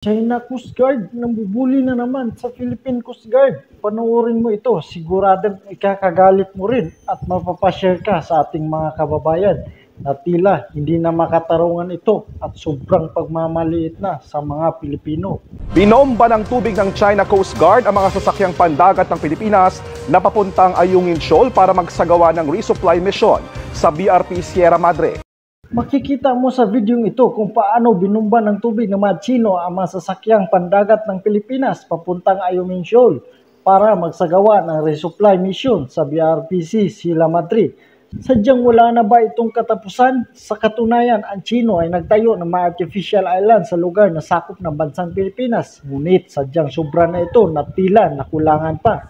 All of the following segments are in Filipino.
China Coast Guard, nambubuli na naman sa Philippine Coast Guard. Panoorin mo ito, siguradong ikakagalit mo rin at mapapashare ka sa ating mga kababayan na tila hindi na makatarungan ito at sobrang pagmamaliit na sa mga Pilipino. Binomba ng tubig ng China Coast Guard ang mga sasakyang pandagat ng Pilipinas na papuntang Ayungin Shoal para magsagawa ng resupply mission sa BRP Sierra Madre. Makikita mo sa video ito kung paano binumba ng tubig ng mga Chino ang mga sasakyang pandagat ng Pilipinas papuntang Ayungin Shoal para magsagawa ng resupply mission sa BRPC Sierra Madre. Sadyang wala na ba itong katapusan? Sa katunayan, ang Chino ay nagtayo ng mga artificial island sa lugar na sakop ng bansang Pilipinas. Ngunit sadyang sobra na ito na tila nakulangan pa.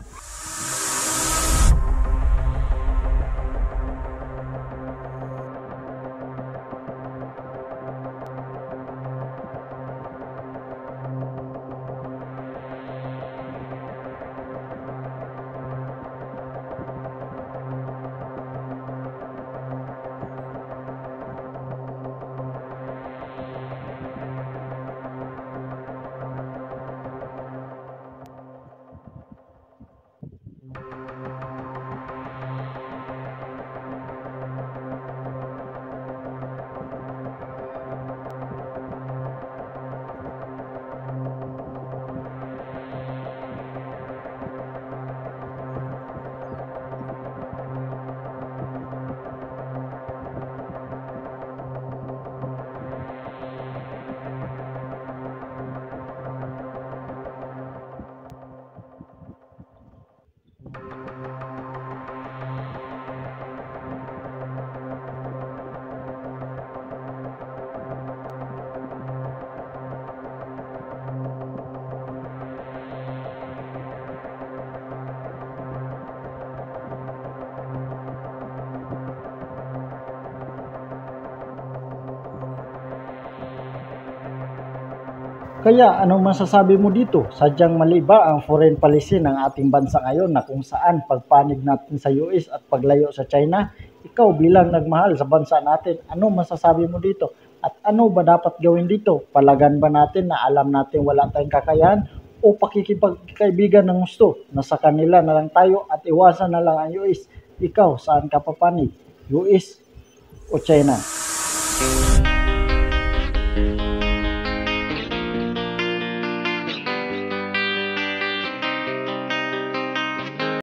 Kaya anong masasabi mo dito? Sadyang mali ba ang foreign policy ng ating bansa ngayon na kung saan pagpanig natin sa US at paglayo sa China? Ikaw bilang nagmahal sa bansa natin, ano masasabi mo dito? At ano ba dapat gawin dito? Palagan ba natin na alam natin wala tayong kakayahan? O pakikipagkaibigan ng gusto na sa kanila na lang tayo at iwasan na lang ang US? Ikaw, saan ka papanig? US o China?